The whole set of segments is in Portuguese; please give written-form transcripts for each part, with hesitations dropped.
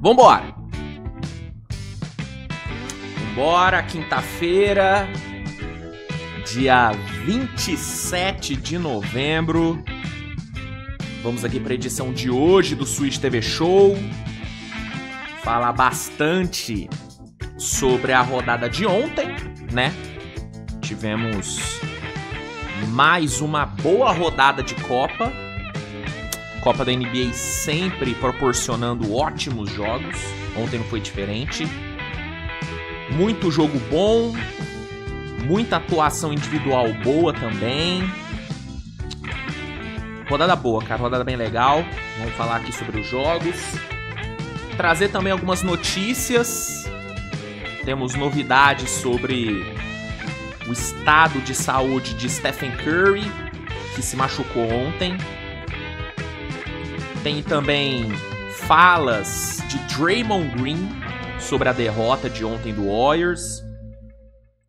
Vambora! Vambora, quinta-feira, dia 27 de novembro. Vamos aqui para a edição de hoje do Switch TV Show. Falar bastante sobre a rodada de ontem, né? Tivemos mais uma boa rodada de Copa. Copa da NBA sempre proporcionando ótimos jogos. Ontem não foi diferente. Muito jogo bom. Muita atuação individual boa também. Rodada boa, cara. Rodada bem legal. Vamos falar aqui sobre os jogos. Trazer também algumas notícias. Temos novidades sobre o estado de saúde de Stephen Curry, que se machucou ontem. Tem também falas de Draymond Green sobre a derrota de ontem do Warriors.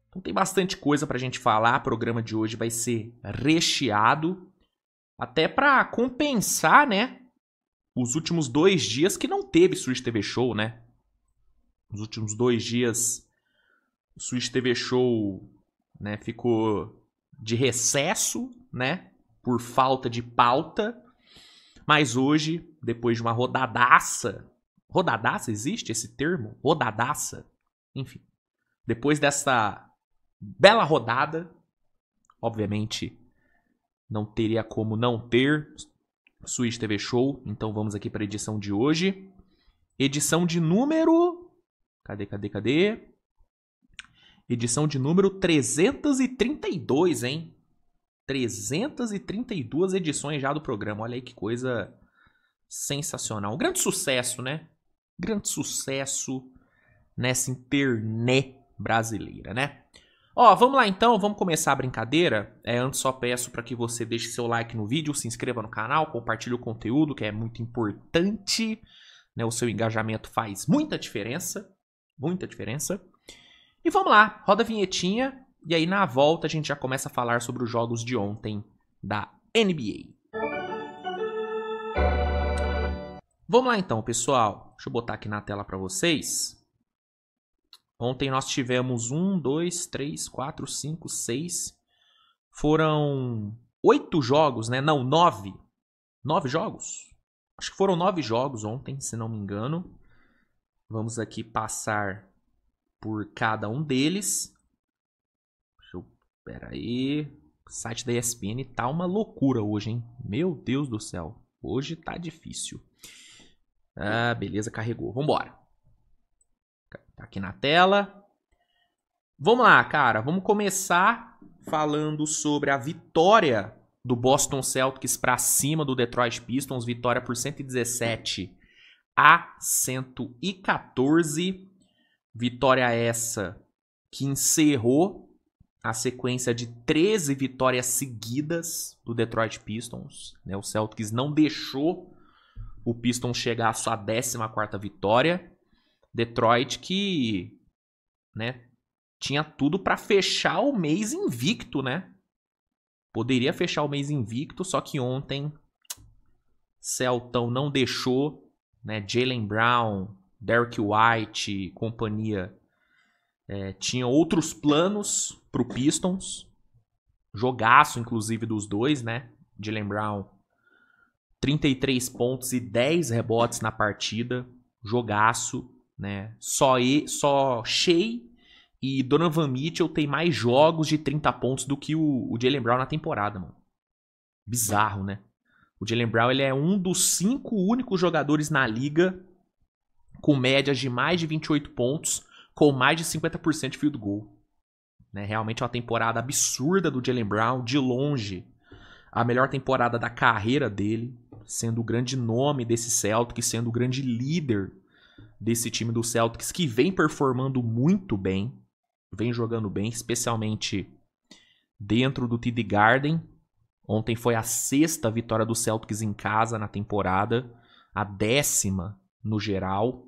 Então tem bastante coisa pra gente falar. O programa de hoje vai ser recheado. Até pra compensar, né? Os últimos 2 dias que não teve Switch TV Show, né? Nos últimos 2 dias o Switch TV Show, né, ficou de recesso, né? Por falta de pauta. Mas hoje, depois de uma rodadaça... Rodadaça? Existe esse termo? Rodadaça? Enfim. Depois dessa bela rodada, obviamente, não teria como não ter Switch TV Show. Então vamos aqui para a edição de hoje. Edição de número... Cadê? Edição de número 332, hein? 332 edições já do programa. Olha aí que coisa sensacional. Um grande sucesso, né? Grande sucesso nessa internet brasileira, né? Ó, vamos lá então, vamos começar a brincadeira. Antes só peço para que você deixe seu like no vídeo, se inscreva no canal, compartilhe o conteúdo, que é muito importante, né? O seu engajamento faz muita diferença, muita diferença. E vamos lá, roda a vinhetinha. E aí, na volta, a gente já começa a falar sobre os jogos de ontem da NBA. Vamos lá, então, pessoal. Deixa eu botar aqui na tela para vocês. Ontem nós tivemos 1, 2, 3, 4, 5, 6. Foram 8 jogos, né? Não, 9. 9 jogos? Acho que foram 9 jogos ontem, se não me engano. Vamos aqui passar por cada um deles. Pera aí, o site da ESPN tá uma loucura hoje, hein? Meu Deus do céu, hoje tá difícil. Ah, beleza, carregou. Vambora. Tá aqui na tela. Vamos lá, cara. Vamos começar falando sobre a vitória do Boston Celtics pra cima do Detroit Pistons. Vitória por 117-114. Vitória essa que encerrou a sequência de 13 vitórias seguidas do Detroit Pistons, né? O Celtics não deixou o Pistons chegar à sua 14ª vitória. Detroit que, né, tinha tudo para fechar o mês invicto, né? Poderia fechar o mês invicto, só que ontem Celtão não deixou, né? Jaylen Brown, Derrick White e companhia tinha outros planos pro Pistons. Jogaço, inclusive, dos dois, né? Jaylen Brown, 33 pontos e 10 rebotes na partida. Jogaço, né? Só Shea e Donovan Mitchell tem mais jogos de 30 pontos do que o Jaylen Brown na temporada, mano. Bizarro, né? O Jaylen Brown, ele é um dos 5 únicos jogadores na liga com médias de mais de 28 pontos, com mais de 50% de field goal. Né? Realmente é uma temporada absurda do Jaylen Brown, de longe a melhor temporada da carreira dele, sendo o grande nome desse Celtics, sendo o grande líder desse time do Celtics, que vem performando muito bem, vem jogando bem, especialmente dentro do TD Garden. Ontem foi a 6ª vitória do Celtics em casa na temporada, a 10ª no geral.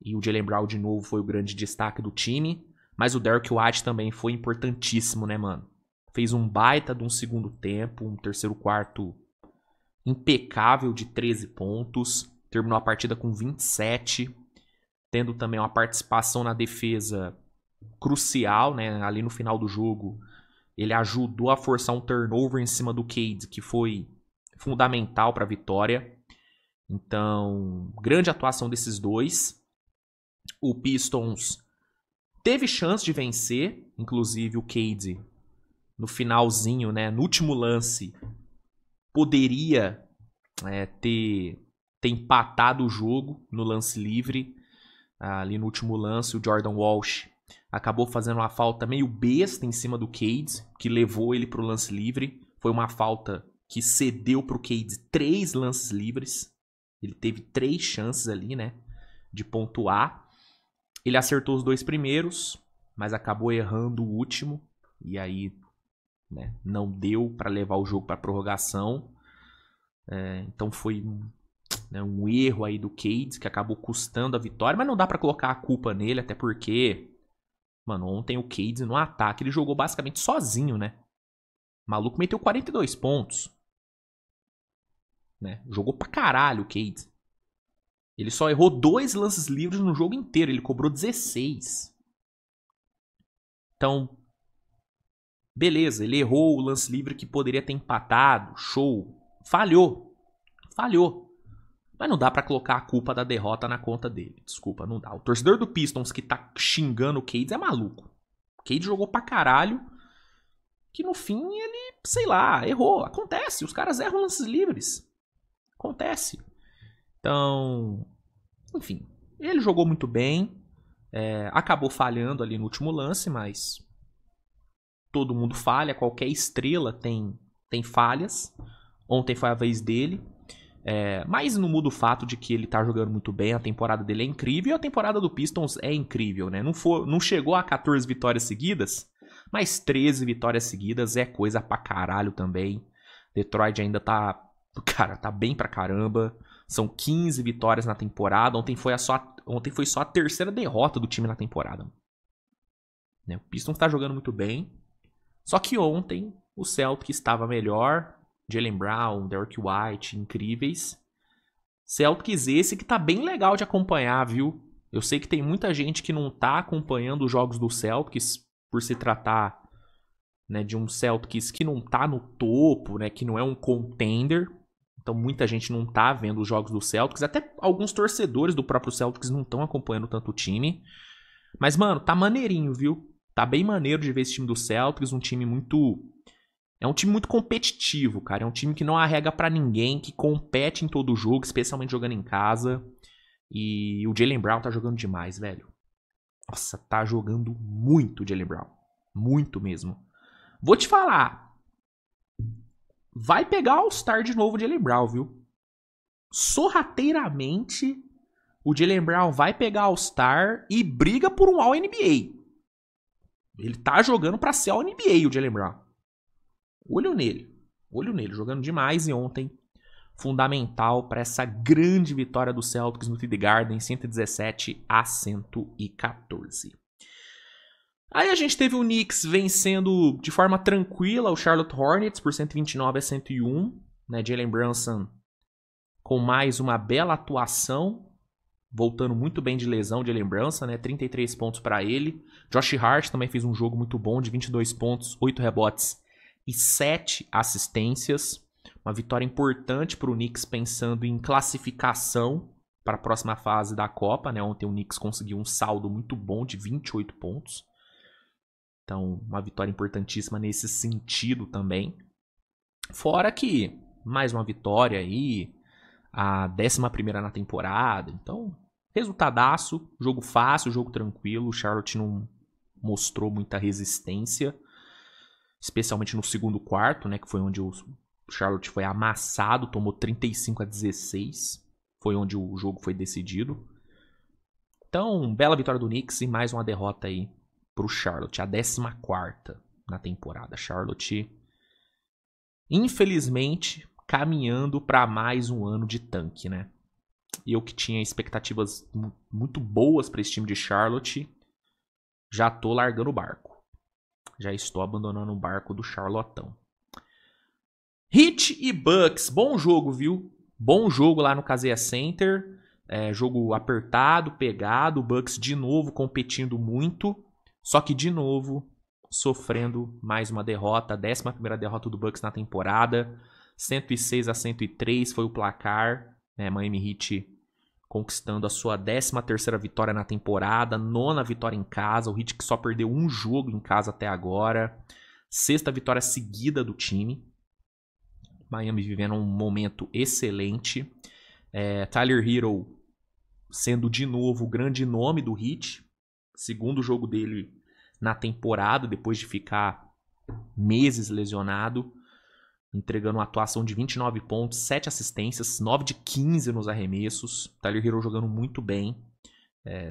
E o Jaylen Brown, de novo, foi o grande destaque do time. Mas o Derrick White também foi importantíssimo, né, mano? Fez um baita de um segundo tempo, um terceiro quarto impecável de 13 pontos. terminou a partida com 27, tendo também uma participação na defesa crucial, né? Ali no final do jogo, ele ajudou a forçar um turnover em cima do Cade, que foi fundamental para a vitória. Então, grande atuação desses dois. O Pistons teve chance de vencer, inclusive o Cade, no finalzinho, né? No último lance, poderia ter empatado o jogo no lance livre. Ali no último lance, o Jordan Walsh acabou fazendo uma falta meio besta em cima do Cade, que levou ele para o lance livre. Foi uma falta que cedeu para o Cade 3 lances livres. Ele teve 3 chances ali, né, de pontuar. Ele acertou os 2 primeiros, mas acabou errando o último. E aí, né, não deu para levar o jogo para prorrogação. Então foi um erro aí do Cade, que acabou custando a vitória. Mas não dá para colocar a culpa nele, até porque, mano, ontem o Cade no ataque, ele jogou basicamente sozinho, né? O maluco meteu 42 pontos. Né? Jogou pra caralho o Cade. Ele só errou 2 lances livres no jogo inteiro. Ele cobrou 16. Então, beleza, ele errou o lance livre que poderia ter empatado. Show. Falhou. Mas não dá pra colocar a culpa da derrota na conta dele. Desculpa, não dá. O torcedor do Pistons que tá xingando o Cade é maluco. O Cade jogou pra caralho. Que no fim ele, sei lá, errou. Acontece. Os caras erram lances livres. Acontece. Então, enfim. Ele jogou muito bem. Acabou falhando ali no último lance, mas todo mundo falha. Qualquer estrela tem falhas. Ontem foi a vez dele. Mas não muda o fato de que ele tá jogando muito bem, a temporada dele é incrível e a temporada do Pistons é incrível, né? Não chegou a 14 vitórias seguidas, mas 13 vitórias seguidas é coisa pra caralho também. Detroit ainda tá bem pra caramba. São 15 vitórias na temporada. Ontem foi só a terceira derrota do time na temporada. Né? O Pistons tá jogando muito bem. Só que ontem o Celtics estava melhor. Jaylen Brown, Derrick White, incríveis. Celtics esse que tá bem legal de acompanhar, viu? Eu sei que tem muita gente que não tá acompanhando os jogos do Celtics por se tratar, né, de um Celtics que não tá no topo, né, que não é um contender. Então muita gente não tá vendo os jogos do Celtics. Até alguns torcedores do próprio Celtics não estão acompanhando tanto o time. Mas, mano, tá maneirinho, viu? Tá bem maneiro de ver esse time do Celtics. É um time muito competitivo, cara. É um time que não arrega pra ninguém, que compete em todo jogo, especialmente jogando em casa. E o Jaylen Brown tá jogando demais, velho. Nossa, tá jogando muito o Jaylen Brown. Muito mesmo. Vou te falar. Vai pegar All-Star de novo o Jaylen Brown, viu? Sorrateiramente, o Jaylen Brown vai pegar All-Star e briga por um All-NBA. Ele tá jogando pra ser All-NBA, o Jaylen Brown. Olho nele, jogando demais. E ontem, fundamental para essa grande vitória do Celtics no TD Garden, 117-114. Aí a gente teve o Knicks vencendo de forma tranquila o Charlotte Hornets por 129-101. Né? Jalen Brunson com mais uma bela atuação, voltando muito bem de lesão de Jalen Brunson, né? 33 pontos para ele. Josh Hart também fez um jogo muito bom de 22 pontos, 8 rebotes e 7 assistências. Uma vitória importante para o Knicks pensando em classificação para a próxima fase da Copa. Né? Ontem o Knicks conseguiu um saldo muito bom de 28 pontos. Então, uma vitória importantíssima nesse sentido também. Fora que, mais uma vitória aí, a 11ª na temporada. Então, resultadaço, jogo fácil, jogo tranquilo. O Charlotte não mostrou muita resistência, especialmente no segundo quarto, né, que foi onde o Charlotte foi amassado, tomou 35-16. Foi onde o jogo foi decidido. Então, bela vitória do Knicks e mais uma derrota aí pro Charlotte, a 14ª na temporada. Charlotte, infelizmente, caminhando para mais um ano de tanque, né? E eu que tinha expectativas muito boas para esse time de Charlotte, já tô largando o barco. Já estou abandonando o barco do Charlotão. Heat e Bucks, bom jogo, viu? Bom jogo lá no Kaseya Center. Jogo apertado, pegado. O Bucks de novo competindo muito. Só que de novo sofrendo mais uma derrota. A 11ª derrota do Bucks na temporada. 106-103 foi o placar. Miami Heat conquistando a sua 13ª vitória na temporada. 9ª vitória em casa. O Heat que só perdeu um jogo em casa até agora. 6ª vitória seguida do time. Miami vivendo um momento excelente. Tyler Hero sendo de novo o grande nome do Heat. Segundo jogo dele na temporada, depois de ficar meses lesionado. Entregando uma atuação de 29 pontos, 7 assistências, 9 de 15 nos arremessos. Tyler Hero jogando muito bem.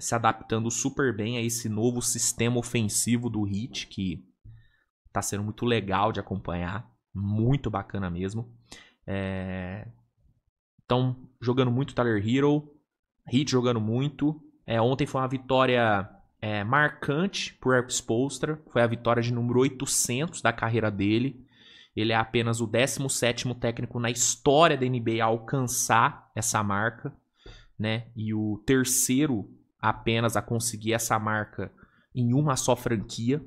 Se adaptando super bem a esse novo sistema ofensivo do Heat, que tá sendo muito legal de acompanhar. Muito bacana mesmo. Então, jogando muito Tyler Hero. Heat jogando muito. Ontem foi uma vitória marcante por Erik Spoelstra. Foi a vitória de número 800 da carreira dele. Ele é apenas o 17º técnico na história da NBA a alcançar essa marca, né? E o terceiro apenas a conseguir essa marca em uma só franquia.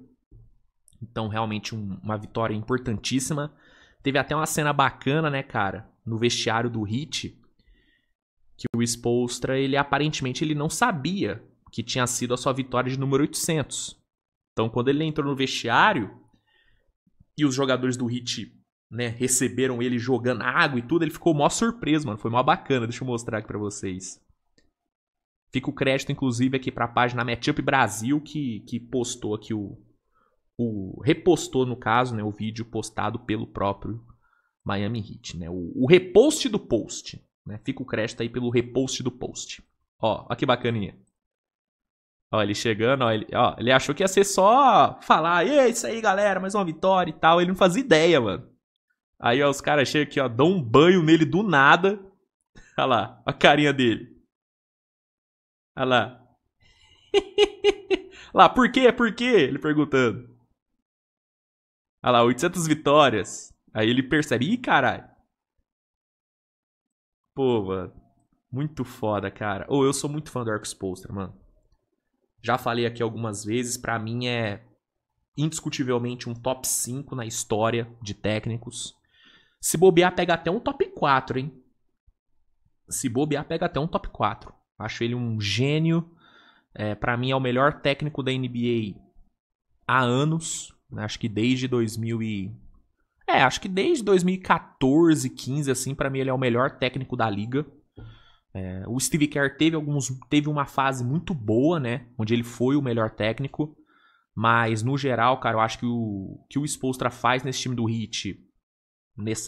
Então, realmente uma vitória importantíssima. Teve até uma cena bacana, né, cara? No vestiário do Heat, que o Spoelstra, ele aparentemente ele não sabia que tinha sido a sua vitória de número 800. Então, quando ele entrou no vestiário e os jogadores do Heat, né, receberam ele jogando água e tudo, ele ficou mó surpreso, mano. Foi mó bacana. Deixa eu mostrar aqui pra vocês. Fica o crédito, inclusive, aqui pra página Matchup Brasil, que postou aqui repostou, no caso, né, o vídeo postado pelo próprio Miami Heat, né? O repost do post, né? Fica o crédito aí pelo repost do post. Ó que bacaninha. Ó, ele chegando, ele achou que ia ser só falar, isso aí, galera, mais uma vitória e tal. Ele não fazia ideia, mano. Aí, ó, os caras chegam aqui, ó, dão um banho nele do nada. Olha lá, a carinha dele. Olha lá. Lá, por quê? Por quê? Ele perguntando. Olha lá, 800 vitórias. Aí ele percebe, ih, caralho. Pô, mano. Muito foda, cara. Eu sou muito fã do Erik Spoelstra, mano. Já falei aqui algumas vezes, pra mim é indiscutivelmente um top 5 na história de técnicos. Se bobear, pega até um top 4, hein? Se bobear, pega até um top 4. Acho ele um gênio. Pra mim é o melhor técnico da NBA há anos. Acho que desde 2014, 15, assim, pra mim ele é o melhor técnico da liga. O Steve Kerr teve uma fase muito boa, né? Onde ele foi o melhor técnico. Mas, no geral, cara, eu acho que o que o Spoelstra faz nesse time do Heat,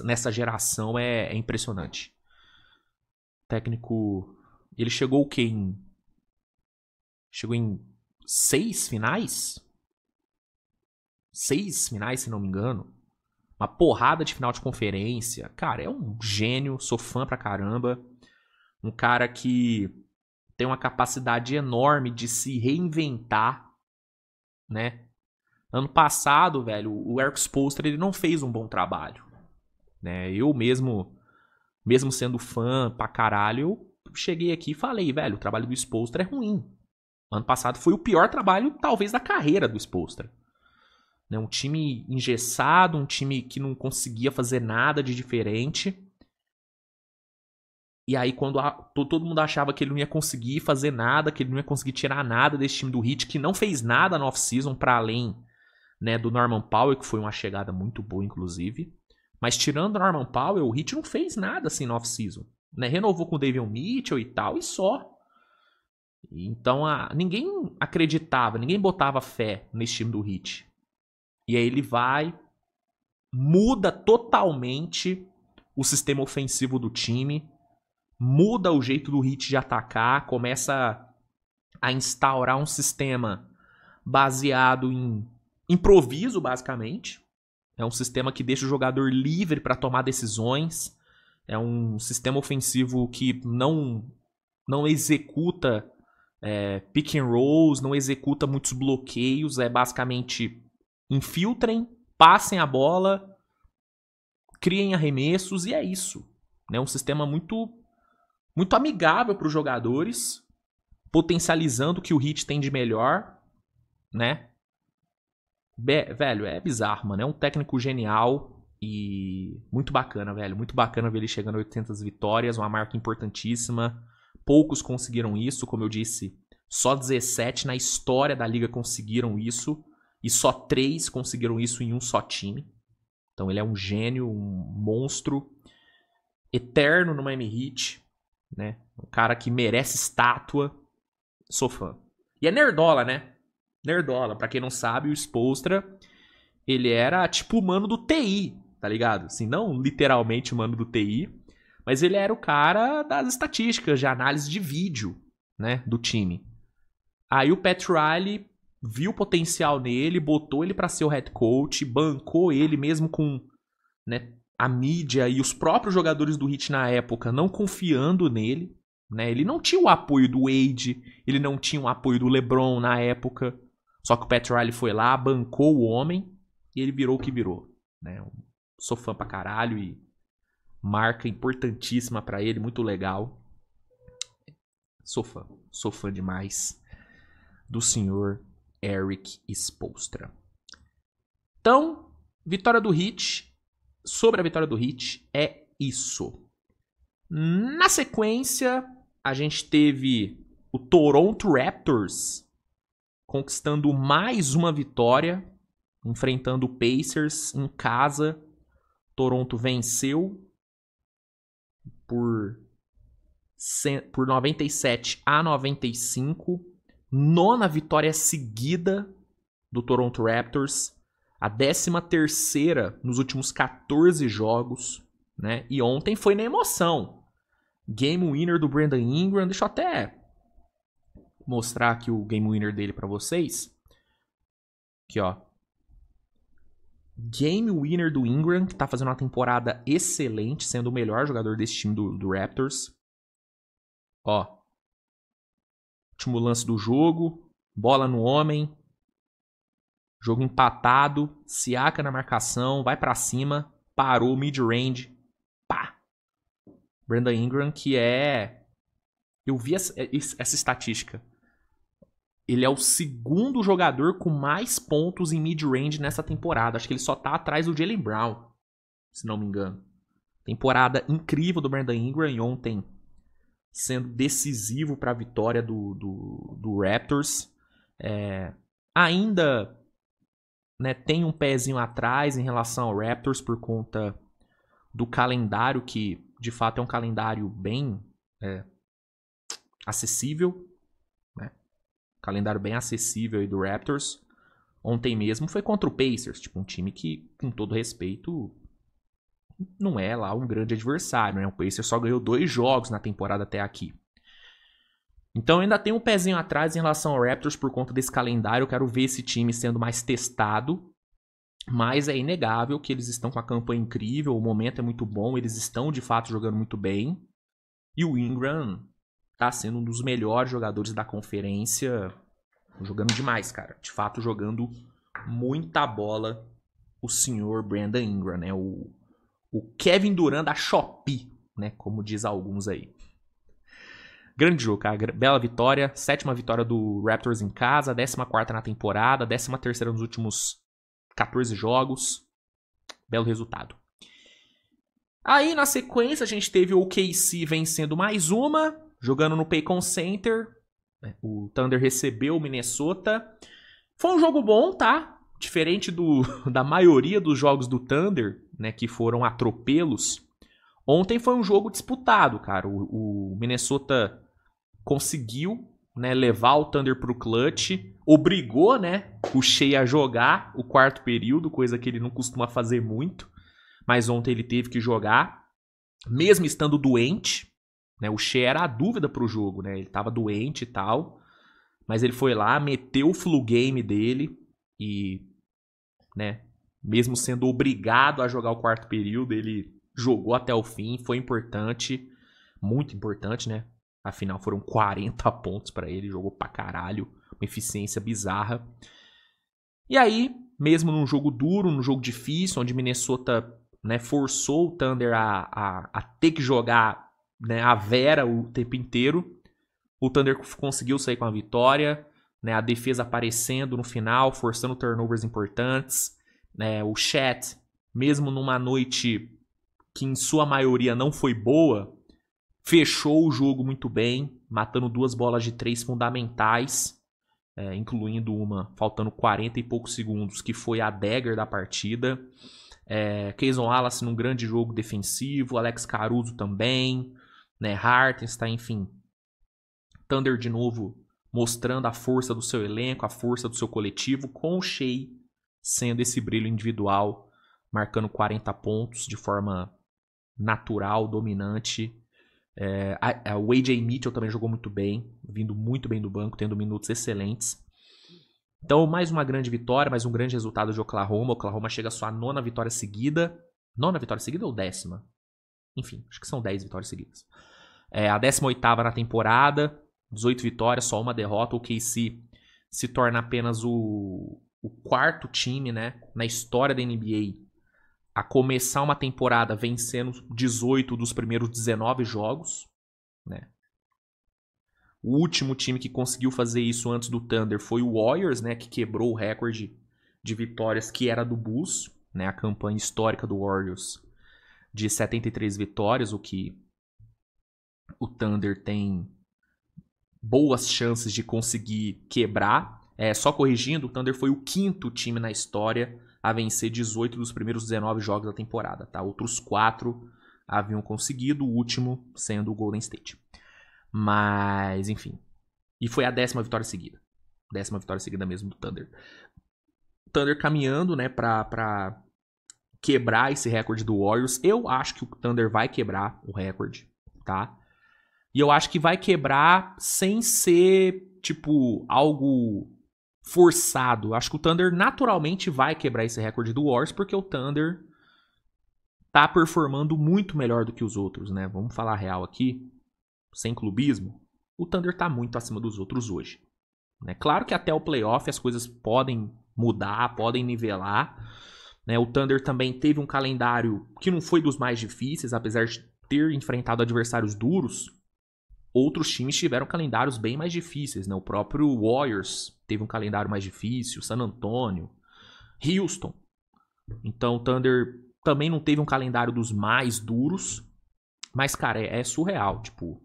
nessa geração, é impressionante. O técnico... Ele chegou o quê? Chegou em 6 finais? 6 finais, se não me engano. Uma porrada de final de conferência. Cara, é um gênio. Sou fã pra caramba. Um cara que tem uma capacidade enorme de se reinventar, né? Ano passado, velho, o Erik Spoelstra, ele não fez um bom trabalho, né? Eu mesmo sendo fã pra caralho, eu cheguei aqui e falei, velho, o trabalho do Spoelstra é ruim. Ano passado foi o pior trabalho, talvez, da carreira do Spoelstra. Né? Um time engessado, um time que não conseguia fazer nada de diferente. E aí, quando todo mundo achava que ele não ia conseguir fazer nada, que ele não ia conseguir tirar nada desse time do Heat, que não fez nada no off-season, para além, né, do Norman Powell, que foi uma chegada muito boa, inclusive. Mas tirando o Norman Powell, o Heat não fez nada assim no off-season. Né? Renovou com o Davion Mitchell e tal, e só. Então, ninguém acreditava, ninguém botava fé nesse time do Heat. E aí ele vai, muda totalmente o sistema ofensivo do time, muda o jeito do Heat de atacar, começa a instaurar um sistema baseado em improviso, basicamente. É um sistema que deixa o jogador livre para tomar decisões. É um sistema ofensivo que não executa pick and rolls, não executa muitos bloqueios. É basicamente infiltrem, passem a bola, criem arremessos e é isso. né? Um sistema muito, muito amigável para os jogadores, potencializando o que o Heat tem de melhor, né? Velho, é bizarro, mano. É um técnico genial e muito bacana, velho. Muito bacana ver ele chegando a 800 vitórias, uma marca importantíssima. Poucos conseguiram isso, como eu disse. Só 17 na história da liga conseguiram isso. E só 3 conseguiram isso em um só time. Então ele é um gênio, um monstro. Eterno no Miami Heat, né? Um cara que merece estátua. Sou fã. E é nerdola, né? Nerdola. Pra quem não sabe, o Spoelstra, ele era tipo o mano do TI, tá ligado? Assim, não literalmente o mano do TI, mas ele era o cara das estatísticas, de análise de vídeo, né? Do time. Aí o Pat Riley viu o potencial nele, botou ele pra ser o head coach, bancou ele mesmo com, né, a mídia e os próprios jogadores do Heat na época não confiando nele, né? Ele não tinha o apoio do Wade, ele não tinha o apoio do LeBron na época. Só que o Pat Riley foi lá, bancou o homem e ele virou o que virou, né? Sou fã pra caralho e marca importantíssima pra ele, muito legal. Sou fã demais do senhor Eric Spoelstra. Então, vitória do Heat. Sobre a vitória do Heat, é isso. Na sequência, a gente teve o Toronto Raptors conquistando mais uma vitória, enfrentando o Pacers em casa. Toronto venceu por 97-95. Nona vitória seguida do Toronto Raptors. A 13ª nos últimos 14 jogos, né? E ontem foi na emoção. Game winner do Brandon Ingram. Deixa eu até mostrar aqui o game winner dele pra vocês. Aqui, ó. Game winner do Ingram, que tá fazendo uma temporada excelente, sendo o melhor jogador desse time do Raptors. Ó. Último lance do jogo. Bola no homem. Jogo empatado, Siaka na marcação, vai pra cima, parou, mid-range, pá. Brandon Ingram, que é... Eu vi essa estatística. Ele é o segundo jogador com mais pontos em mid-range nessa temporada. Acho que ele só tá atrás do Jaylen Brown, se não me engano. Temporada incrível do Brandon Ingram e ontem sendo decisivo pra vitória do Raptors. Ainda... né, tem um pezinho atrás em relação ao Raptors por conta do calendário, que de fato é um calendário bem acessível, né? Calendário bem acessível aí do Raptors. Ontem mesmo foi contra o Pacers, tipo um time que, com todo respeito, não é lá um grande adversário, né? O Pacers só ganhou 2 jogos na temporada até aqui. Então ainda tem um pezinho atrás em relação ao Raptors por conta desse calendário. Eu quero ver esse time sendo mais testado. Mas é inegável que eles estão com uma campanha incrível. O momento é muito bom. Eles estão de fato jogando muito bem. E o Ingram tá sendo um dos melhores jogadores da conferência. Jogando demais, cara. De fato jogando muita bola. O senhor Brandon Ingram, né? O Kevin Durant da Shopee, né? Como diz alguns aí. Grande jogo, cara. Bela vitória. 7ª vitória do Raptors em casa. 14ª na temporada. 13ª nos últimos 14 jogos. Belo resultado. Aí, na sequência, a gente teve o OKC vencendo mais uma. Jogando no Paycon Center. O Thunder recebeu o Minnesota. Foi um jogo bom, tá? Diferente da maioria dos jogos do Thunder, né? Que foram atropelos. Ontem foi um jogo disputado, cara. O Minnesota... conseguiu, né, levar o Thunder pro clutch, obrigou, né, o Shea a jogar o 4º período, coisa que ele não costuma fazer muito, mas ontem ele teve que jogar, mesmo estando doente, né, o Shea era a dúvida pro jogo, né, ele tava doente e tal, mas ele foi lá, meteu o flu game dele e, né, mesmo sendo obrigado a jogar o 4º período, ele jogou até o fim, foi importante, muito importante, né. Afinal, foram 40 pontos pra ele. Jogou pra caralho. Uma eficiência bizarra. E aí, mesmo num jogo duro, num jogo difícil, onde Minnesota né, forçou o Thunder a ter que jogar, né, a Vera o tempo inteiro. O Thunder conseguiu sair com a vitória, né, a defesa aparecendo no final, forçando turnovers importantes. Né, o Chat, mesmo numa noite que em sua maioria não foi boa, fechou o jogo muito bem, matando 2 bolas de 3 fundamentais, incluindo uma faltando 40 e poucos segundos, que foi a dagger da partida. Keyson Wallace num grande jogo defensivo, Alex Caruso também, né, Hartenstein, enfim. Thunder de novo mostrando a força do seu elenco, a força do seu coletivo, com o Shai sendo esse brilho individual, marcando 40 pontos de forma natural, dominante. O AJ Mitchell também jogou muito bem, vindo muito bem do banco, tendo minutos excelentes. Então, mais uma grande vitória, mais um grande resultado de Oklahoma. Oklahoma chega à sua 9ª vitória seguida. 9ª vitória seguida ou 10ª? Enfim, acho que são 10 vitórias seguidas. A 18ª na temporada, 18 vitórias, só uma derrota. O KC se torna apenas o 4º time, né, na história da NBA a começar uma temporada vencendo 18 dos primeiros 19 jogos, né? O último time que conseguiu fazer isso antes do Thunder foi o Warriors, né, que quebrou o recorde de vitórias que era do Bulls, né, a campanha histórica do Warriors de 73 vitórias, o que o Thunder tem boas chances de conseguir quebrar. Só corrigindo, o Thunder foi o 5º time na história a vencer 18 dos primeiros 19 jogos da temporada. Tá? Outros 4 haviam conseguido, o último sendo o Golden State. Mas, enfim. E foi a 10ª vitória seguida. 10ª vitória seguida mesmo do Thunder. O Thunder caminhando, né, pra quebrar esse recorde do Warriors. Eu acho que o Thunder vai quebrar o recorde, tá? E eu acho que vai quebrar sem ser, tipo, algo forçado. Eu acho que o Thunder naturalmente vai quebrar esse recorde do Warriors, porque o Thunder tá performando muito melhor do que os outros, né? Vamos falar a real aqui, sem clubismo. O Thunder tá muito acima dos outros hoje. Né? Claro que até o playoff as coisas podem mudar, podem nivelar. Né? O Thunder também teve um calendário que não foi dos mais difíceis, apesar de ter enfrentado adversários duros. Outros times tiveram calendários bem mais difíceis, né? O próprio Warriors teve um calendário mais difícil, San Antonio, Houston. Então o Thunder também não teve um calendário dos mais duros, mas, cara, é surreal. Tipo,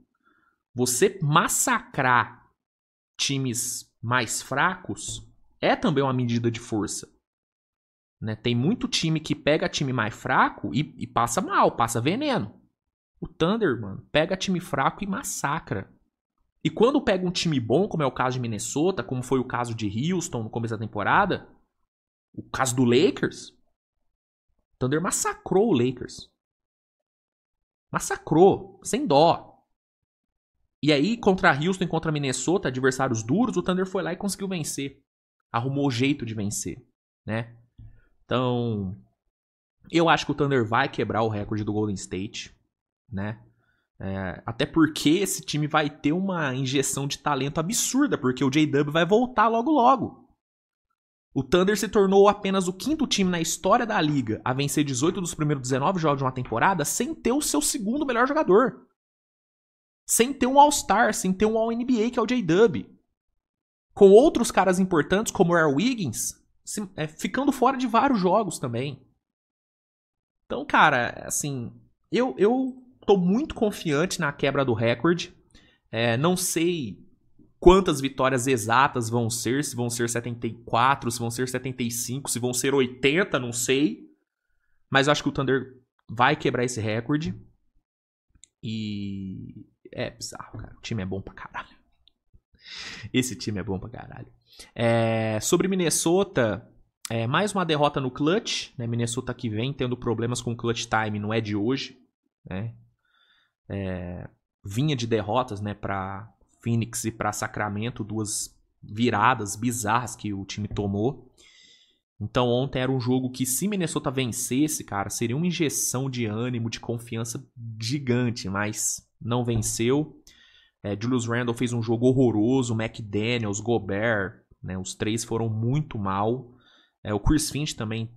você massacrar times mais fracos é também uma medida de força. Né? Tem muito time que pega time mais fraco e passa mal, passa veneno. O Thunder, mano, pega time fraco e massacra. E quando pega um time bom, como é o caso de Minnesota, como foi o caso de Houston no começo da temporada, o caso do Lakers, o Thunder massacrou o Lakers. Massacrou, sem dó. E aí, contra Houston e contra Minnesota, adversários duros, o Thunder foi lá e conseguiu vencer. Arrumou jeito de vencer, né? Então, eu acho que o Thunder vai quebrar o recorde do Golden State, né? Até porque esse time vai ter uma injeção de talento absurda, porque o J-Dub vai voltar logo logo. O Thunder se tornou apenas o 5º time na história da liga a vencer 18 dos primeiros 19 jogos de uma temporada sem ter o seu segundo melhor jogador. Sem ter um All-Star, sem ter um All-NBA, que é o J-Dub. Com outros caras importantes, como o Aaron Wiggins, ficando fora de vários jogos também. Então, cara, assim, eu tô muito confiante na quebra do recorde. Não sei quantas vitórias exatas vão ser, se vão ser 74, se vão ser 75, se vão ser 80, não sei. Mas eu acho que o Thunder vai quebrar esse recorde. E é bizarro, cara. O time é bom pra caralho. Esse time é bom pra caralho. Sobre Minnesota, mais uma derrota no clutch. Né? Minnesota que vem tendo problemas com o clutch time, não é de hoje. Né? Vinha de derrotas, né, para Phoenix e para Sacramento, 2 viradas bizarras que o time tomou. Então ontem era um jogo que, se Minnesota vencesse, cara, seria uma injeção de ânimo, de confiança gigante, mas não venceu. Julius Randle fez um jogo horroroso, McDaniels, Gobert, né, os 3 foram muito mal. O Chris Finch também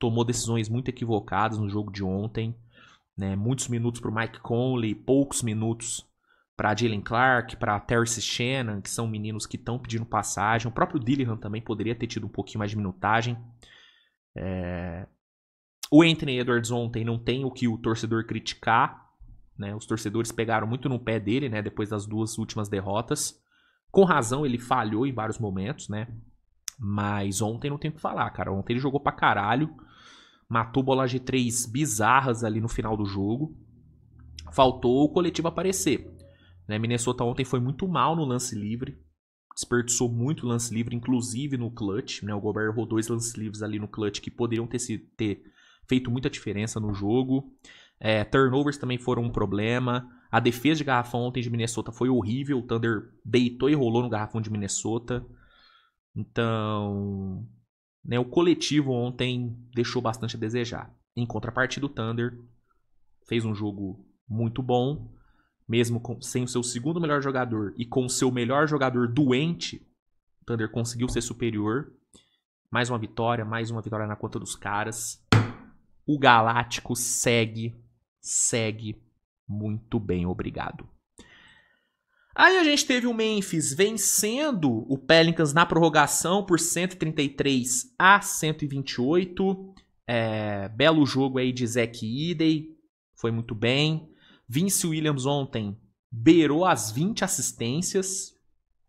tomou decisões muito equivocadas no jogo de ontem, né? Muitos minutos para o Mike Conley, poucos minutos para Jalen Clark, para Terrence Shannon, que são meninos que estão pedindo passagem. O próprio Dillingham também poderia ter tido um pouquinho mais de minutagem. O Anthony Edwards ontem não tem o que o torcedor criticar, né? Os torcedores pegaram muito no pé dele, né? Depois das 2 últimas derrotas. Com razão, ele falhou em vários momentos, né? Mas ontem não tem o que falar, cara. Ontem ele jogou pra caralho. Matou bolas de 3 bizarras ali no final do jogo. Faltou o coletivo aparecer, né? Minnesota ontem foi muito mal no lance livre. Desperdiçou muito lance livre, inclusive no clutch, né? O Gobert errou 2 lances livres ali no clutch que poderiam ter feito muita diferença no jogo. Turnovers também foram um problema. A defesa de garrafão ontem de Minnesota foi horrível. O Thunder deitou e rolou no garrafão de Minnesota. Então, né, o coletivo ontem deixou bastante a desejar. Em contrapartida, o Thunder fez um jogo muito bom. Mesmo sem o seu segundo melhor jogador e com o seu melhor jogador doente, o Thunder conseguiu ser superior. Mais uma vitória na conta dos caras. O Galáctico segue muito bem, obrigado. Aí a gente teve o Memphis vencendo o Pelicans na prorrogação por 133-128. Belo jogo aí de Zach Edey, foi muito bem. Vince Williams ontem beirou as 20 assistências,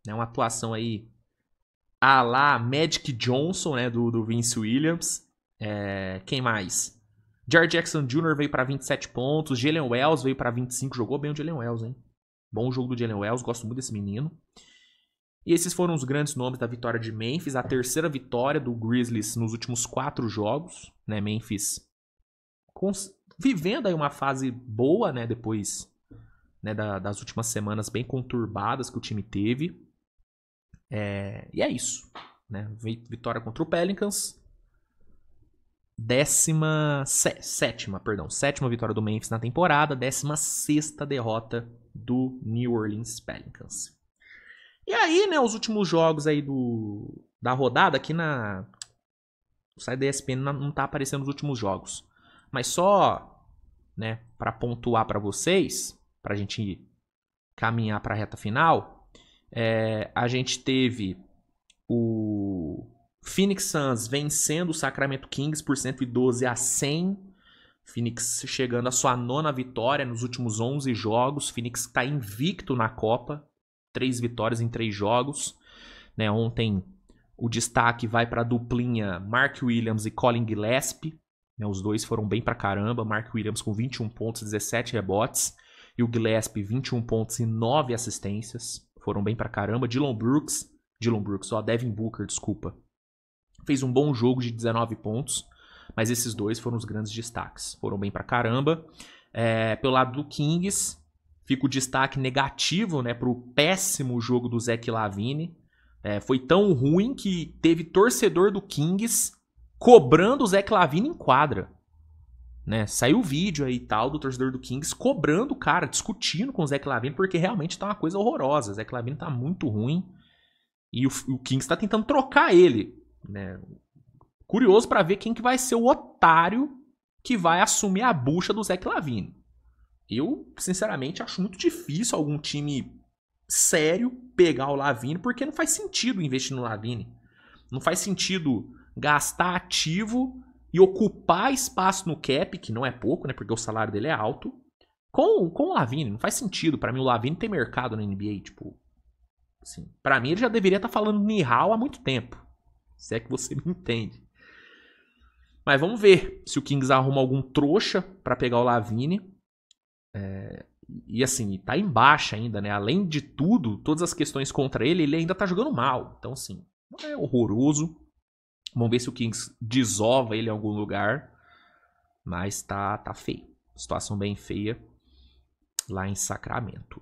né, uma atuação aí à la Magic Johnson, né, do Vince Williams. Quem mais? Jared Jackson Jr. veio para 27 pontos, Jalen Wells veio para 25, jogou bem o Jalen Wells, hein? Bom jogo do Jalen Wells, gosto muito desse menino. E esses foram os grandes nomes da vitória de Memphis, a terceira vitória do Grizzlies nos últimos 4 jogos, né? Memphis vivendo aí uma fase boa, né, depois, né, das últimas semanas bem conturbadas que o time teve. E é isso, né? Vitória contra o Pelicans. Sétima vitória do Memphis na temporada. 16ª derrota do New Orleans Pelicans. E aí, né, os últimos jogos aí da rodada, aqui no site da ESPN não tá aparecendo os últimos jogos. Mas só, né, para pontuar para vocês, pra gente caminhar para a reta final, a gente teve o Phoenix Suns vencendo o Sacramento Kings por 112-100. Phoenix chegando à sua 9ª vitória nos últimos 11 jogos. Phoenix está invicto na Copa, 3 vitórias em 3 jogos. Né, ontem o destaque vai para a duplinha Mark Williams e Colin Gillespie. Os dois foram bem pra caramba. Mark Williams com 21 pontos e 17 rebotes. E o Gillespie 21 pontos e 9 assistências. Foram bem pra caramba. Devin Booker, desculpa. Fez um bom jogo de 19 pontos. Mas esses dois foram os grandes destaques. Foram bem pra caramba. Pelo lado do Kings, fica o destaque negativo, né, pro péssimo jogo do Zach LaVine. Foi tão ruim que teve torcedor do Kings cobrando o Zach LaVine em quadra, né? Saiu o vídeo aí e tal do torcedor do Kings cobrando o cara, discutindo com o Zach LaVine, porque realmente tá uma coisa horrorosa. O Zach LaVine tá muito ruim e o Kings tá tentando trocar ele, né? Curioso pra ver quem que vai ser o otário que vai assumir a bucha do Zach LaVine. Eu, sinceramente, acho muito difícil algum time sério pegar o LaVine, porque não faz sentido investir no LaVine. Não faz sentido gastar ativo e ocupar espaço no cap, que não é pouco, né, porque o salário dele é alto, com o LaVine. Não faz sentido. Pra mim, o LaVine tem mercado na NBA, tipo, assim, pra mim ele já deveria estar falando Nihal há muito tempo, se é que você me entende. Mas vamos ver se o Kings arruma algum trouxa pra pegar o LaVine. E assim, tá em baixa ainda, né? Além de tudo, todas as questões contra ele ainda tá jogando mal. Então, assim, é horroroso. Vamos ver se o Kings desova ele em algum lugar. Mas tá feio. Situação bem feia lá em Sacramento.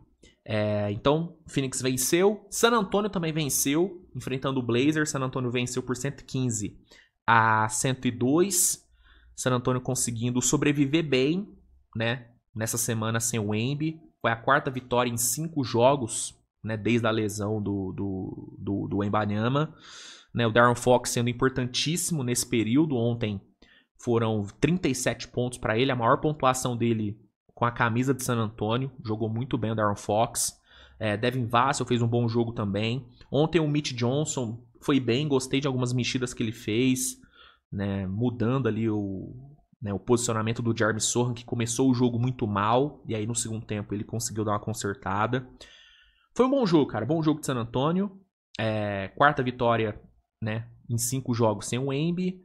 Então, Phoenix venceu. San Antonio também venceu, enfrentando o Blazers. San Antonio venceu por 115-102. San Antonio conseguindo sobreviver bem, né? Nessa semana sem o Embiid. Foi a 4ª vitória em 5 jogos, né? Desde a lesão do Wembanyama. Né, o Darren Fox sendo importantíssimo nesse período. Ontem Foram 37 pontos para ele, a maior pontuação dele com a camisa de San Antonio. Jogou muito bem o De'Aaron Fox. Devin Vassell fez um bom jogo também. Ontem o Mitch Johnson foi bem, gostei de algumas mexidas que ele fez, né, mudando ali o posicionamento do Jeremy Sohan, que começou o jogo muito mal, e aí no segundo tempo ele conseguiu dar uma consertada. Foi um bom jogo, cara, bom jogo de San Antonio. Quarta vitória, né, em 5 jogos sem o Embiid.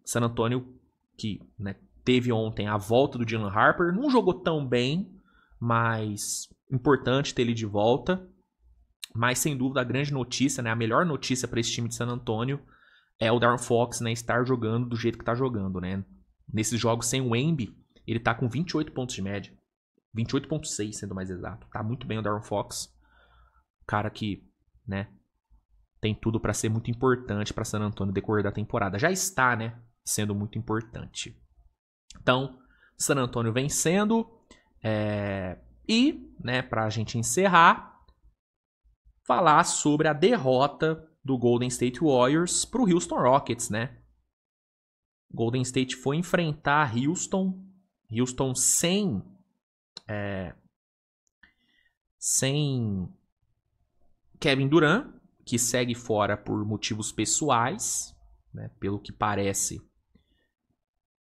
San Antonio, que, né, teve ontem a volta do Jalen Harper, não jogou tão bem, mas importante ter ele de volta. Mas sem dúvida a grande notícia, né, a melhor notícia para esse time de San Antonio é o De'Aaron Fox, né, estar jogando do jeito que está jogando, né? Nesses jogos sem o Embiid, ele tá com 28 pontos de média, 28.6 sendo mais exato. Tá muito bem o De'Aaron Fox, cara que, né, tem tudo para ser muito importante para San Antonio no decorrer da temporada. Já está, né, sendo muito importante. Então, San Antonio vencendo. E, né, pra gente encerrar, falar sobre a derrota do Golden State Warriors pro Houston Rockets, né? Golden State foi enfrentar Houston sem Kevin Durant, que segue fora por motivos pessoais, né? Pelo que parece,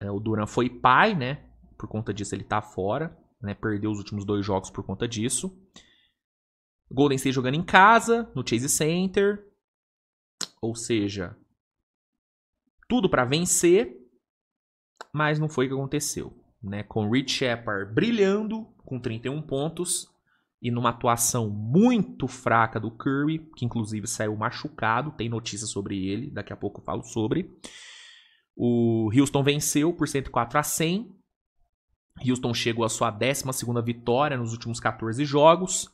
o Durant foi pai, né? Por conta disso ele tá fora, né? Perdeu os últimos 2 jogos por conta disso. Golden State jogando em casa, no Chase Center, ou seja, tudo para vencer, mas não foi o que aconteceu, né? Com Reed Shepard brilhando com 31 pontos e numa atuação muito fraca do Curry, que inclusive saiu machucado, tem notícia sobre ele, daqui a pouco eu falo sobre. O Houston venceu por 104-100. Houston chegou à sua 12ª vitória nos últimos 14 jogos.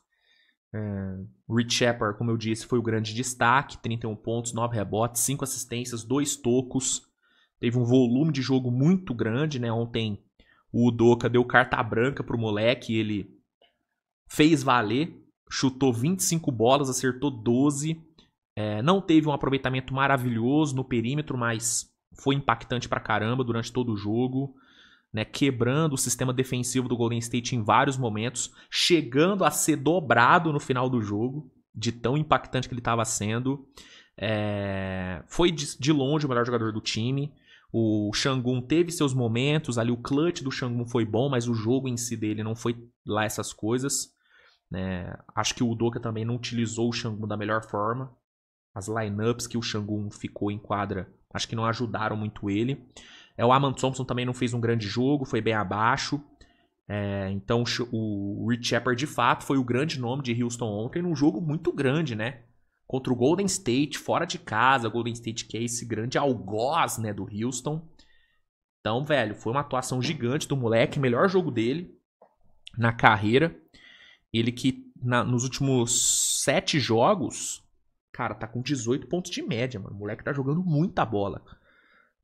Reed Shepard, como eu disse, foi o grande destaque. 31 pontos, 9 rebotes, 5 assistências, 2 tocos. Teve um volume de jogo muito grande, né? Ontem o Udoka deu carta branca pro moleque. Ele fez valer. Chutou 25 bolas, acertou 12. Não teve um aproveitamento maravilhoso no perímetro, mas foi impactante pra caramba durante todo o jogo. Né, quebrando o sistema defensivo do Golden State em vários momentos, chegando a ser dobrado no final do jogo, de tão impactante que ele estava sendo. Foi de longe o melhor jogador do time. O Sengun teve seus momentos, ali o clutch do Sengun foi bom, mas o jogo em si dele não foi lá essas coisas. Acho que o Udoka também não utilizou o Sengun da melhor forma. As lineups que o Sengun ficou em quadra, acho que não ajudaram muito ele. O Aman Thompson também não fez um grande jogo, foi bem abaixo. Então o Reed Shepard de fato foi o grande nome de Houston ontem num jogo muito grande, né? Contra o Golden State, fora de casa. Golden State que é esse grande algoz, né, do Houston. Então, velho, foi uma atuação gigante do moleque, melhor jogo dele na carreira. Ele que nos últimos 7 jogos, cara, tá com 18 pontos de média, mano. O moleque tá jogando muita bola.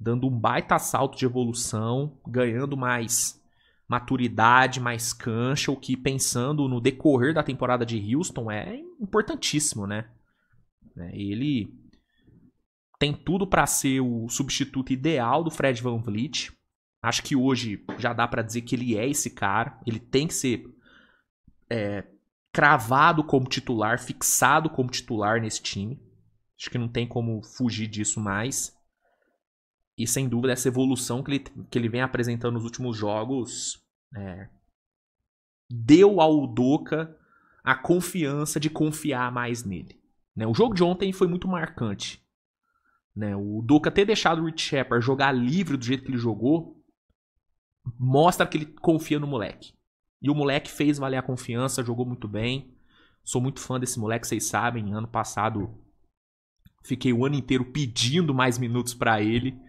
Dando um baita salto de evolução, ganhando mais maturidade, mais cancha, o que, pensando no decorrer da temporada de Houston, é importantíssimo, né? Ele tem tudo para ser o substituto ideal do Fred VanVleet. Acho que hoje já dá para dizer que ele é esse cara. Ele tem que ser cravado como titular, fixado como titular nesse time. Acho que não tem como fugir disso mais. E sem dúvida essa evolução que ele vem apresentando nos últimos jogos deu ao Udoka a confiança de confiar mais nele. O jogo de ontem foi muito marcante. O Udoka ter deixado o Reed Shepard jogar livre do jeito que ele jogou mostra que ele confia no moleque. E o moleque fez valer a confiança, jogou muito bem. Sou muito fã desse moleque, vocês sabem. Ano passado fiquei o ano inteiro pedindo mais minutos para ele.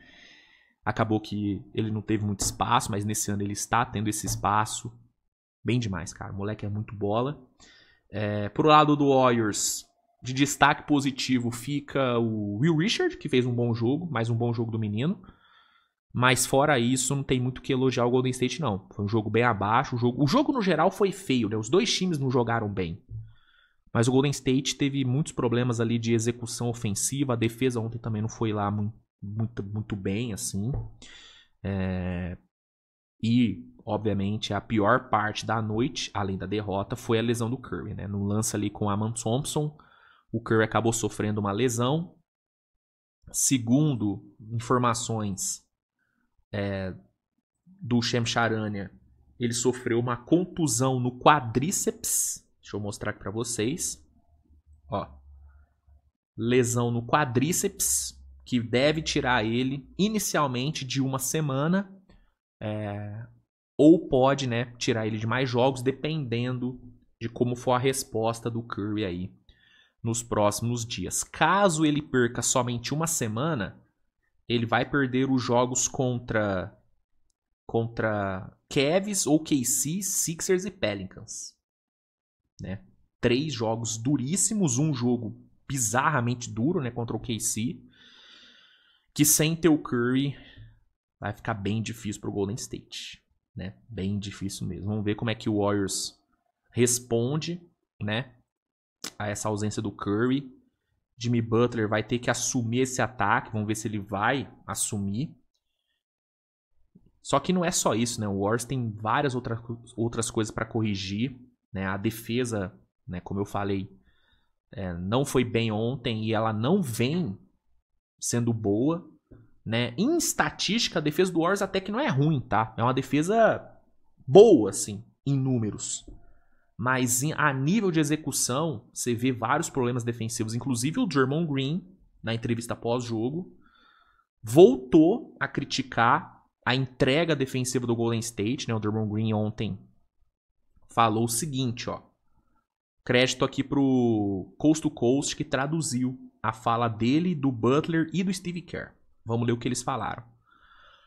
Acabou que ele não teve muito espaço, mas nesse ano ele está tendo esse espaço. Bem demais, cara. O moleque é muito bola. Pro lado do Warriors, de destaque positivo fica o Will Richard, que fez um bom jogo, mais um bom jogo do menino. Mas fora isso, não tem muito o que elogiar o Golden State, não. Foi um jogo bem abaixo. O jogo no geral foi feio, né? Os 2 times não jogaram bem. Mas o Golden State teve muitos problemas ali de execução ofensiva. A defesa ontem também não foi lá muito bem, assim. E, obviamente, a pior parte da noite, além da derrota, foi a lesão do Curry, né? No lance ali com o Aman Thompson, o Curry acabou sofrendo uma lesão. Segundo informações do Shams Charania, ele sofreu uma contusão no quadríceps. Deixa eu mostrar aqui pra vocês. Ó. Lesão no quadríceps, que deve tirar ele inicialmente de uma semana. Ou pode, né, tirar ele de mais jogos, dependendo de como for a resposta do Curry aí nos próximos dias. Caso ele perca somente uma semana, ele vai perder os jogos contra Cavs, OKC, Sixers e Pelicans. Né? 3 jogos duríssimos, um jogo bizarramente duro, né, contra o OKC, que sem ter o Curry vai ficar bem difícil pro Golden State. Né? Bem difícil mesmo. Vamos ver como é que o Warriors responde, né, a essa ausência do Curry. Jimmy Butler vai ter que assumir esse ataque. Vamos ver se ele vai assumir. Só que não é só isso, né? O Warriors tem várias outras coisas para corrigir. Né? A defesa, né, como eu falei, não foi bem ontem e ela não vem sendo boa. Né? Em estatística, a defesa do Warriors até que não é ruim, tá? É uma defesa boa, assim, em números. Mas a nível de execução, você vê vários problemas defensivos. Inclusive o Draymond Green, na entrevista pós-jogo, voltou a criticar a entrega defensiva do Golden State. Né? O Draymond Green ontem falou o seguinte, ó. Crédito aqui pro Coast to Coast, que traduziu a fala dele, do Butler e do Steve Kerr. Vamos ler o que eles falaram.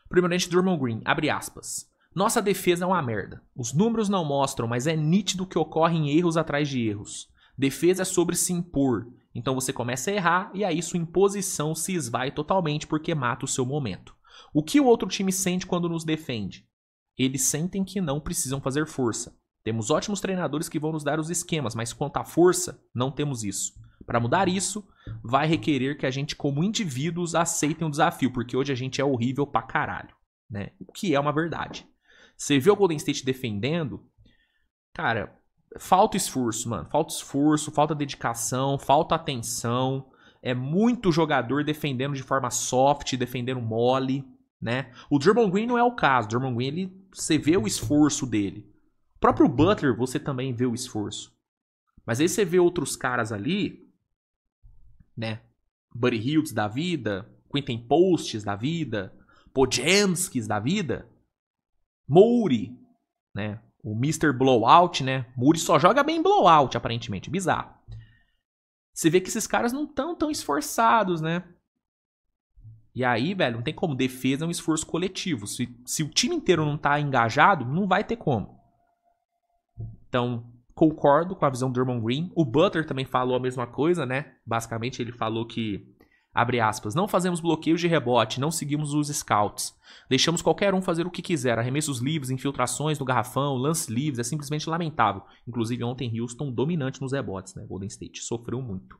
Primeiramente, Draymond Green, abre aspas. Nossa defesa é uma merda. Os números não mostram, mas é nítido que ocorrem erros atrás de erros. Defesa é sobre se impor. Então você começa a errar e aí sua imposição se esvai totalmente porque mata o seu momento. O que o outro time sente quando nos defende? Eles sentem que não precisam fazer força. Temos ótimos treinadores que vão nos dar os esquemas, mas quanto à força, não temos isso. Para mudar isso, vai requerer que a gente, como indivíduos, aceitem o desafio, porque hoje a gente é horrível pra caralho, né? O que é uma verdade. Você vê o Golden State defendendo, cara, falta esforço, mano. Falta esforço, falta dedicação, falta atenção. É muito jogador defendendo de forma soft, defendendo mole, né? O Draymond Green não é o caso. O Draymond Green, você vê o esforço dele. O próprio Butler, você também vê o esforço. Mas aí você vê outros caras ali, né? Buddy Hields da vida, Quentin Posts da vida, Podziemskis da vida, Moody, né? O Mr. Blowout, né? Moody só joga bem blowout, aparentemente. Bizarro. Você vê que esses caras não estão tão esforçados, né? E aí, velho, não tem como. Defesa é um esforço coletivo. Se o time inteiro não tá engajado, não vai ter como. Então, concordo com a visão do Draymond Green. O Butler também falou a mesma coisa, né? Basicamente, ele falou que, abre aspas, não fazemos bloqueios de rebote, não seguimos os scouts. Deixamos qualquer um fazer o que quiser. Arremessos livres, infiltrações no garrafão, lances livres, é simplesmente lamentável. Inclusive, ontem, Houston dominante nos rebotes, né? Golden State sofreu muito.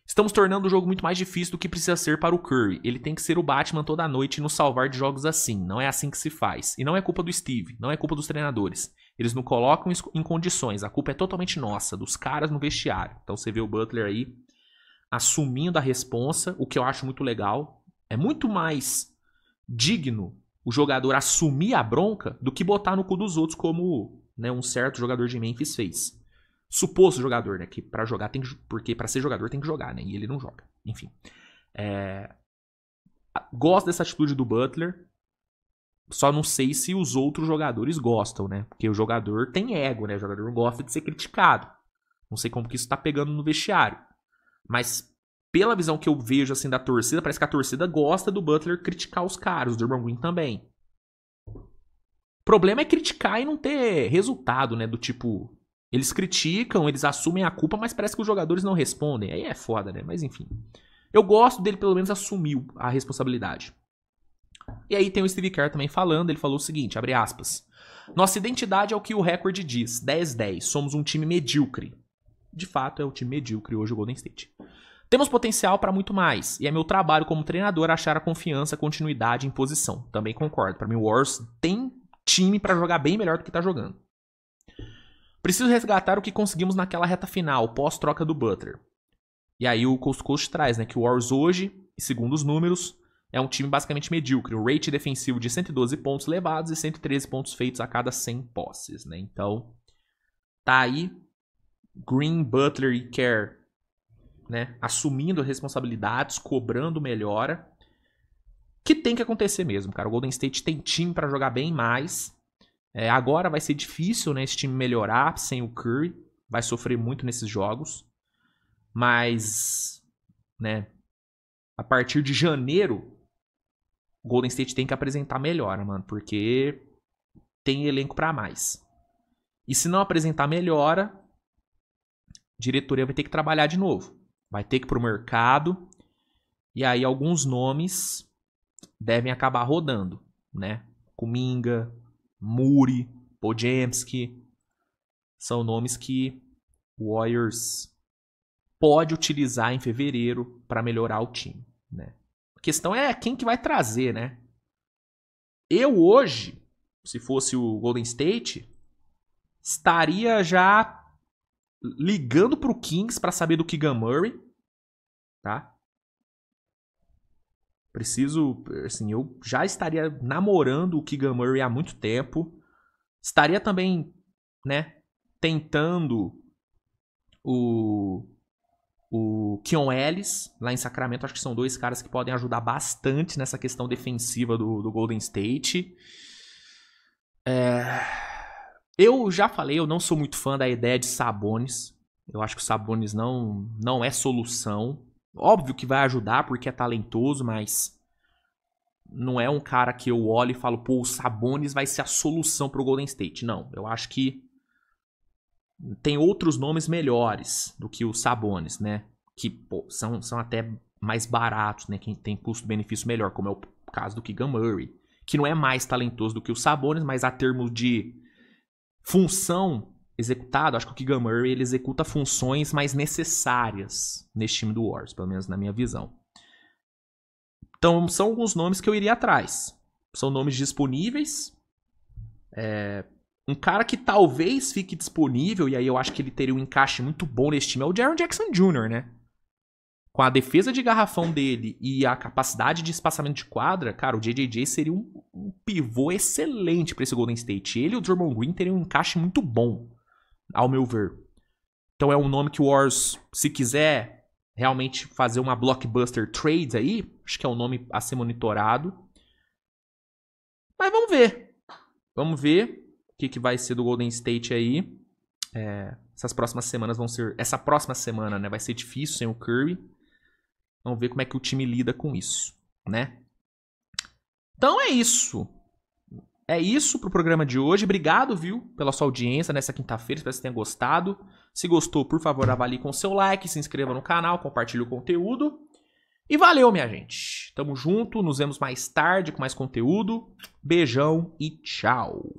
Estamos tornando o jogo muito mais difícil do que precisa ser para o Curry. Ele tem que ser o Batman toda noite e nos salvar de jogos assim. Não é assim que se faz. E não é culpa do Steve, não é culpa dos treinadores. Eles não colocam em condições. A culpa é totalmente nossa, dos caras no vestiário. Então você vê o Butler aí assumindo a responsa, o que eu acho muito legal. É muito mais digno o jogador assumir a bronca do que botar no cu dos outros, como, né, um certo jogador de Memphis fez. Suposto jogador, né? Que pra jogar tem que, porque pra ser jogador tem que jogar, né? E ele não joga. Enfim. Gosto dessa atitude do Butler. Só não sei se os outros jogadores gostam, né? Porque o jogador tem ego, né? O jogador gosta de ser criticado. Não sei como que isso tá pegando no vestiário. Mas pela visão que eu vejo assim da torcida, parece que a torcida gosta do Butler criticar os caras. O Draymond Green também. O problema é criticar e não ter resultado, né? Do tipo... Eles criticam, eles assumem a culpa, mas parece que os jogadores não respondem. Aí é foda, né? Mas enfim. Eu gosto dele pelo menos assumir a responsabilidade. E aí tem o Steve Kerr também falando. Ele falou o seguinte, abre aspas. Nossa identidade é o que o recorde diz. 10-10. Somos um time medíocre. De fato, é o time medíocre hoje o Golden State. Temos potencial para muito mais, e é meu trabalho como treinador achar a confiança, continuidade em posição. Também concordo. Para mim, o Warriors tem time para jogar bem melhor do que tá jogando. Preciso resgatar o que conseguimos naquela reta final, pós-troca do Butler. E aí o Coast Coast traz, né, que o Warriors hoje, segundo os números, é um time basicamente medíocre. O rate defensivo de 112 pontos levados e 113 pontos feitos a cada 100 posses, né? Então, tá aí Green, Butler e Kerr, né, assumindo responsabilidades, cobrando melhora, que tem que acontecer mesmo, cara. O Golden State tem time para jogar bem mais. Agora vai ser difícil, né, esse time melhorar sem o Curry, vai sofrer muito nesses jogos, mas, né, a partir de janeiro o Golden State tem que apresentar melhora, mano, porque tem elenco para mais. E se não apresentar melhora, a diretoria vai ter que trabalhar de novo. Vai ter que ir pro mercado. E aí alguns nomes devem acabar rodando, né? Kuminga, Muri, Podziemski. São nomes que o Warriors pode utilizar em fevereiro para melhorar o time, né? A questão é quem que vai trazer, né? Eu hoje, se fosse o Golden State, estaria já ligando pro Kings para saber do Keegan Murray, tá? Preciso, assim, eu já estaria namorando o Keegan Murray há muito tempo. Estaria também, né, tentando o Keon Ellis lá em Sacramento. Acho que são dois caras que podem ajudar bastante nessa questão defensiva do Golden State. Eu já falei, eu não sou muito fã da ideia de Sabonis. Eu acho que o Sabonis não é solução. Óbvio que vai ajudar porque é talentoso, mas não é um cara que eu olho e falo, pô, o Sabonis vai ser a solução pro Golden State. Não, eu acho que tem outros nomes melhores do que o Sabonis, né? Que, pô, são até mais baratos, né? Que tem custo-benefício melhor, como é o caso do Keegan Murray, que não é mais talentoso do que o Sabonis, mas a termos de função executada, acho que o Keegan Murray ele executa funções mais necessárias nesse time do Warriors, pelo menos na minha visão. Então, são alguns nomes que eu iria atrás. São nomes disponíveis. Um cara que talvez fique disponível, e aí eu acho que ele teria um encaixe muito bom nesse time, é o Jaren Jackson Jr., né? Com a defesa de garrafão dele e a capacidade de espaçamento de quadra, cara, o JJJ seria um pivô excelente para esse Golden State. Ele e o Draymond Green teriam um encaixe muito bom, ao meu ver. Então é um nome que o Warriors, se quiser realmente fazer uma blockbuster trade aí, acho que é um nome a ser monitorado. Mas vamos ver. Vamos ver o que vai ser do Golden State aí. Essas próximas semanas vão ser... Essa próxima semana, né, vai ser difícil sem o Curry. Vamos ver como é que o time lida com isso, né? Então é isso. É isso pro programa de hoje. Obrigado, viu, pela sua audiência nessa quinta-feira. Espero que você tenha gostado. Se gostou, por favor, avalie com seu like, se inscreva no canal, compartilhe o conteúdo. E valeu, minha gente. Tamo junto, nos vemos mais tarde com mais conteúdo. Beijão e tchau.